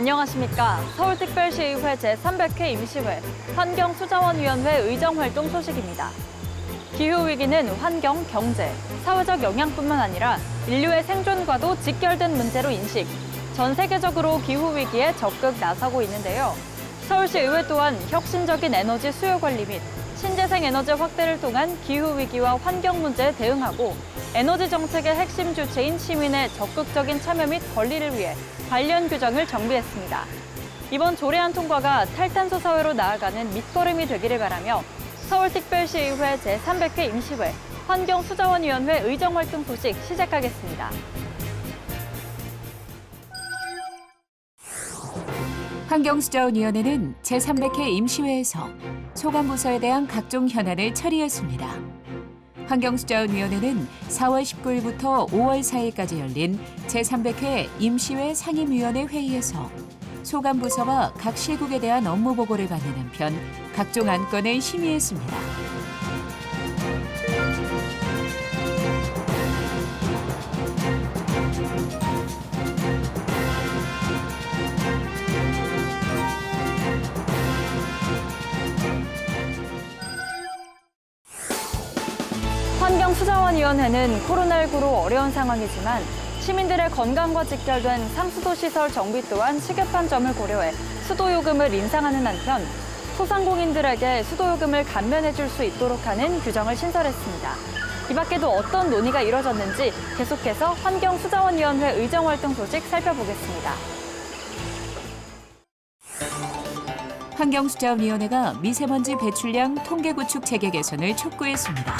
안녕하십니까. 서울특별시의회 제300회 임시회 환경수자원위원회 의정활동 소식입니다. 기후위기는 환경, 경제, 사회적 영향뿐만 아니라 인류의 생존과도 직결된 문제로 인식, 전 세계적으로 기후위기에 적극 나서고 있는데요. 서울시의회 또한 혁신적인 에너지 수요 관리 및 신재생 에너지 확대를 통한 기후위기와 환경 문제에 대응하고 에너지 정책의 핵심 주체인 시민의 적극적인 참여 및 권리를 위해 관련 규정을 정비했습니다. 이번 조례안 통과가 탈탄소 사회로 나아가는 밑거름이 되기를 바라며 서울특별시의회 제300회 임시회 환경수자원위원회 의정활동 소식 시작하겠습니다. 환경수자원위원회는 제300회 임시회에서 소관부서에 대한 각종 현안을 처리했습니다. 환경수자원위원회는 4월 19일부터 5월 4일까지 열린 제300회 임시회 상임위원회 회의에서 소관부서와 각 실국에 대한 업무 보고를 받는 한편 각종 안건을 심의했습니다. 환경수자원위원회는 코로나19로 어려운 상황이지만 시민들의 건강과 직결된 상수도 시설 정비 또한 시급한 점을 고려해 수도요금을 인상하는 한편 소상공인들에게 수도요금을 감면해줄 수 있도록 하는 규정을 신설했습니다. 이 밖에도 어떤 논의가 이뤄졌는지 계속해서 환경수자원위원회 의정활동 소식 살펴보겠습니다. 환경수자원위원회가 미세먼지 배출량 통계 구축 체계 개선을 촉구했습니다.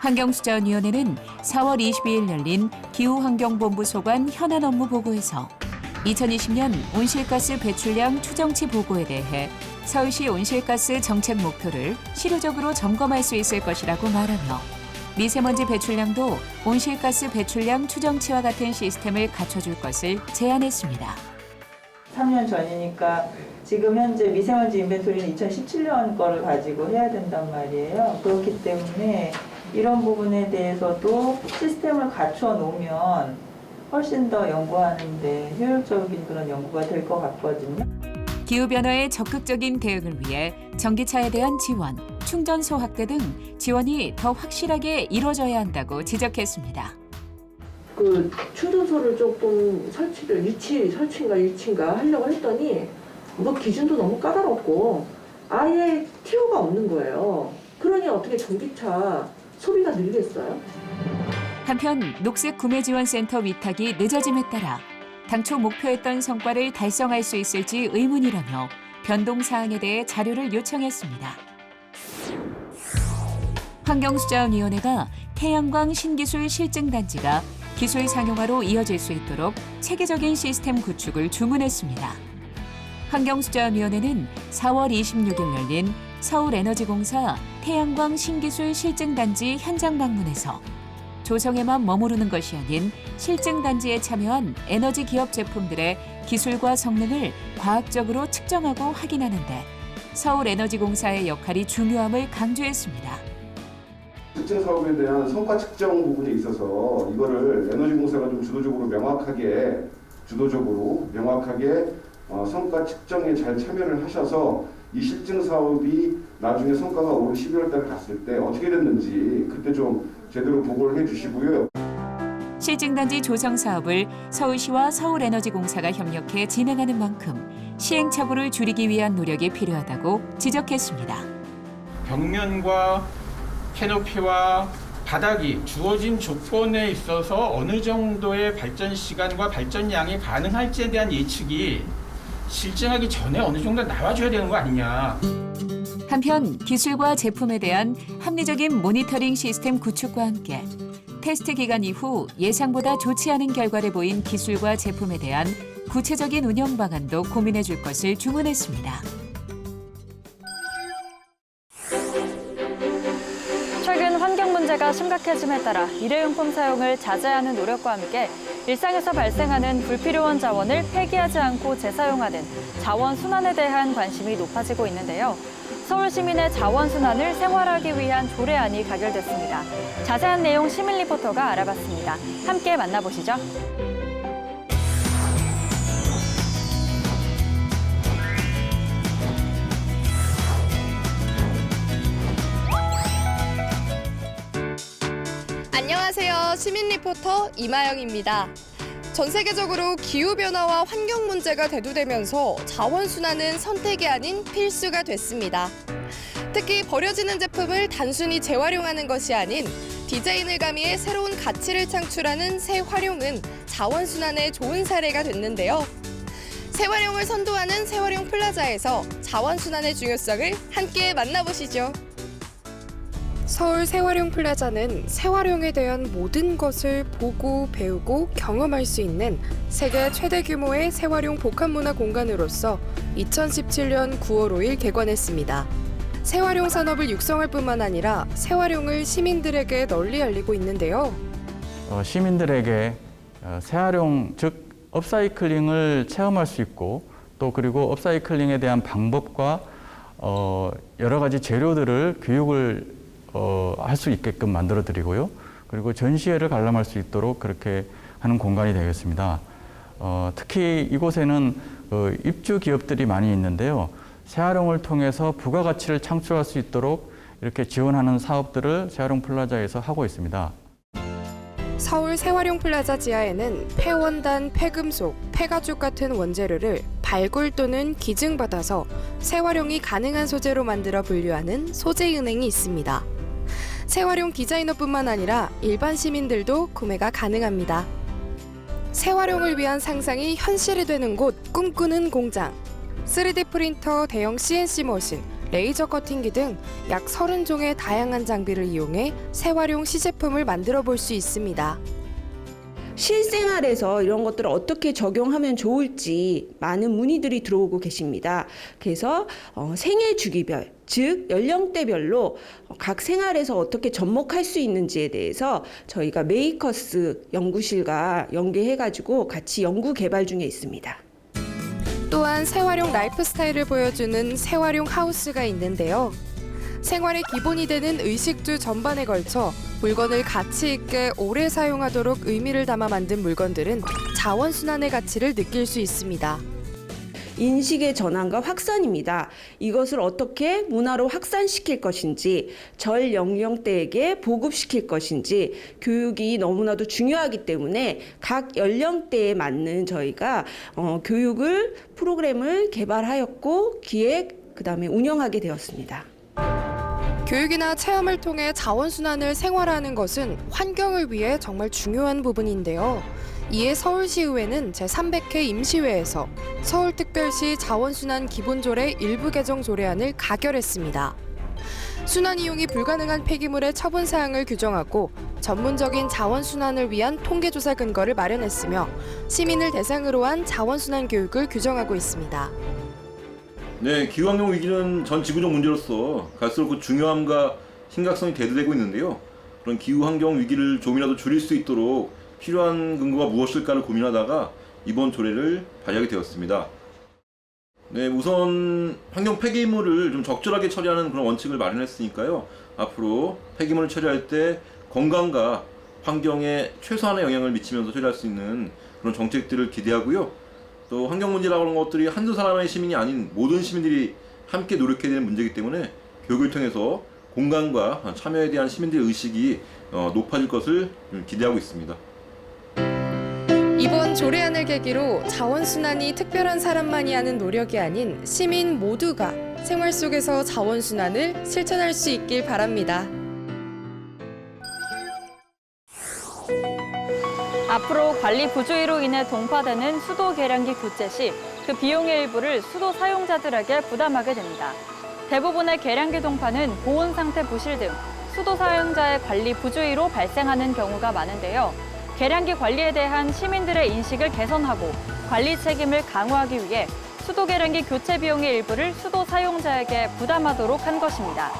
환경수자원위원회는 4월 22일 열린 기후환경본부 소관 현안 업무 보고에서 2020년 온실가스 배출량 추정치 보고에 대해 서울시 온실가스 정책 목표를 실효적으로 점검할 수 있을 것이라고 말하며 미세먼지 배출량도 온실가스 배출량 추정치와 같은 시스템을 갖춰줄 것을 제안했습니다. 3년 전이니까 지금 현재 미세먼지 인벤토리는 2017년 거를 가지고 해야 된단 말이에요. 그렇기 때문에 이런 부분에 대해서도 시스템을 갖춰 놓으면 훨씬 더 연구하는데 효율적인 그런 연구가 될 것 같거든요. 기후변화에 적극적인 대응을 위해 전기차에 대한 지원, 충전소 확대 등 지원이 더 확실하게 이루어져야 한다고 지적했습니다. 그 충전소를 조금 설치인가 하려고 했더니 뭐 기준도 너무 까다롭고 아예 티오가 없는 거예요. 그러니 어떻게 전기차 소비가 늘겠어요? 한편 녹색 구매 지원센터 위탁이 늦어짐에 따라 당초 목표했던 성과를 달성할 수 있을지 의문이라며 변동 사항에 대해 자료를 요청했습니다. 환경수자원위원회가 태양광 신기술 실증단지가 기술 상용화로 이어질 수 있도록 체계적인 시스템 구축을 주문했습니다. 환경수자원위원회는 4월 26일 열린 서울에너지공사 태양광 신기술 실증단지 현장 방문에서 조성에만 머무르는 것이 아닌 실증단지에 참여한 에너지 기업 제품들의 기술과 성능을 과학적으로 측정하고 확인하는 데 서울에너지공사의 역할이 중요함을 강조했습니다. 특정 사업에 대한 성과 측정 부분에 있어서 이거를 에너지공사가 좀 주도적으로 명확하게 성과 측정에 잘 참여를 하셔서 이 실증 사업이 나중에 성과가 올 12월 달에 갔을 때 어떻게 됐는지 그때 좀 제대로 보고를 해주시고요. 실증단지 조성 사업을 서울시와 서울에너지공사가 협력해 진행하는 만큼 시행착오를 줄이기 위한 노력이 필요하다고 지적했습니다. 벽면과 캐노피와 바닥이 주어진 조건에 있어서 어느 정도의 발전 시간과 발전량이 가능할지에 대한 예측이 실증하기 전에 어느 정도 나와줘야 되는 거 아니냐. 한편 기술과 제품에 대한 합리적인 모니터링 시스템 구축과 함께 테스트 기간 이후 예상보다 좋지 않은 결과를 보인 기술과 제품에 대한 구체적인 운영 방안도 고민해 줄 것을 주문했습니다. 최근 환경 문제가 심각해짐에 따라 일회용품 사용을 자제하는 노력과 함께 일상에서 발생하는 불필요한 자원을 폐기하지 않고 재사용하는 자원 순환에 대한 관심이 높아지고 있는데요. 서울 시민의 자원 순환을 생활하기 위한 조례안이 가결됐습니다. 자세한 내용 시민 리포터가 알아봤습니다. 함께 만나보시죠. 안녕하세요. 시민 리포터 이마영입니다. 전 세계적으로 기후변화와 환경 문제가 대두되면서 자원순환은 선택이 아닌 필수가 됐습니다. 특히 버려지는 제품을 단순히 재활용하는 것이 아닌 디자인을 가미해 새로운 가치를 창출하는 새활용은 자원순환의 좋은 사례가 됐는데요. 새활용을 선도하는 새활용 플라자에서 자원순환의 중요성을 함께 만나보시죠. 서울 새활용 플라자는 새활용에 대한 모든 것을 보고 배우고 경험할 수 있는 세계 최대 규모의 새활용 복합문화 공간으로서 2017년 9월 5일 개관했습니다. 새활용 산업을 육성할 뿐만 아니라 새활용을 시민들에게 널리 알리고 있는데요. 시민들에게 새활용, 즉 업사이클링을 체험할 수 있고 또 그리고 업사이클링에 대한 방법과 여러 가지 재료들을 교육을 할 수 있게끔 만들어 드리고요. 그리고 전시회를 관람할 수 있도록 그렇게 하는 공간이 되겠습니다. 특히 이곳에는 입주 기업들이 많이 있는데요. 새활용을 통해서 부가가치를 창출할 수 있도록 이렇게 지원하는 사업들을 새활용 플라자에서 하고 있습니다. 서울 새활용 플라자 지하에는 폐원단, 폐금속, 폐가죽 같은 원재료를 발굴 또는 기증받아서 새활용이 가능한 소재로 만들어 분류하는 소재은행이 있습니다. 새활용 디자이너뿐만 아니라 일반 시민들도 구매가 가능합니다. 새활용을 위한 상상이 현실이 되는 곳, 꿈꾸는 공장. 3D 프린터, 대형 CNC 머신, 레이저 커팅기 등 약 30종의 다양한 장비를 이용해 새활용 시제품을 만들어 볼 수 있습니다. 실생활에서 이런 것들을 어떻게 적용하면 좋을지 많은 문의들이 들어오고 계십니다. 그래서 생애 주기별, 즉 연령대별로 각 생활에서 어떻게 접목할 수 있는지에 대해서 저희가 메이커스 연구실과 연계해가지고 같이 연구 개발 중에 있습니다. 또한 새활용 라이프 스타일을 보여주는 새활용 하우스가 있는데요. 생활의 기본이 되는 의식주 전반에 걸쳐 물건을 가치 있게 오래 사용하도록 의미를 담아 만든 물건들은 자원순환의 가치를 느낄 수 있습니다. 인식의 전환과 확산입니다. 이것을 어떻게 문화로 확산시킬 것인지, 절 연령대에게 보급시킬 것인지 교육이 너무나도 중요하기 때문에 각 연령대에 맞는 저희가 교육을 프로그램을 개발하였고 기획, 그다음에 운영하게 되었습니다. 교육이나 체험을 통해 자원순환을 생활화하는 것은 환경을 위해 정말 중요한 부분인데요. 이에 서울시의회는 제300회 임시회에서 서울특별시 자원순환 기본조례 일부 개정 조례안을 가결했습니다. 순환 이용이 불가능한 폐기물의 처분 사항을 규정하고 전문적인 자원순환을 위한 통계조사 근거를 마련했으며 시민을 대상으로 한 자원순환 교육을 규정하고 있습니다. 네, 기후환경 위기는 전 지구적 문제로서 갈수록 그 중요함과 심각성이 대두되고 있는데요. 그런 기후환경 위기를 조금이라도 줄일 수 있도록 필요한 근거가 무엇일까를 고민하다가 이번 조례를 발의하게 되었습니다. 네, 우선 환경 폐기물을 좀 적절하게 처리하는 그런 원칙을 마련했으니까요. 앞으로 폐기물을 처리할 때 건강과 환경에 최소한의 영향을 미치면서 처리할 수 있는 그런 정책들을 기대하고요. 또 환경 문제라고 하는 것들이 한두 사람의 시민이 아닌 모든 시민들이 함께 노력해야 되는 문제이기 때문에 교육을 통해서 공감과 참여에 대한 시민들의 의식이 높아질 것을 기대하고 있습니다. 이번 조례안을 계기로 자원순환이 특별한 사람만이 하는 노력이 아닌 시민 모두가 생활 속에서 자원순환을 실천할 수 있길 바랍니다. 앞으로 관리 부주의로 인해 동파되는 수도 계량기 교체 시 그 비용의 일부를 수도 사용자들에게 부담하게 됩니다. 대부분의 계량기 동파는 보온 상태 부실 등 수도 사용자의 관리 부주의로 발생하는 경우가 많은데요. 계량기 관리에 대한 시민들의 인식을 개선하고 관리 책임을 강화하기 위해 수도 계량기 교체 비용의 일부를 수도 사용자에게 부담하도록 한 것입니다.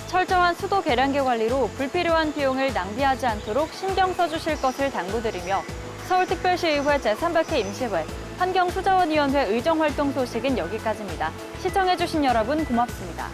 철저한 수도 계량기 관리로 불필요한 비용을 낭비하지 않도록 신경 써주실 것을 당부드리며 서울특별시의회 제300회 임시회 환경수자원위원회 의정활동 소식은 여기까지입니다. 시청해주신 여러분 고맙습니다.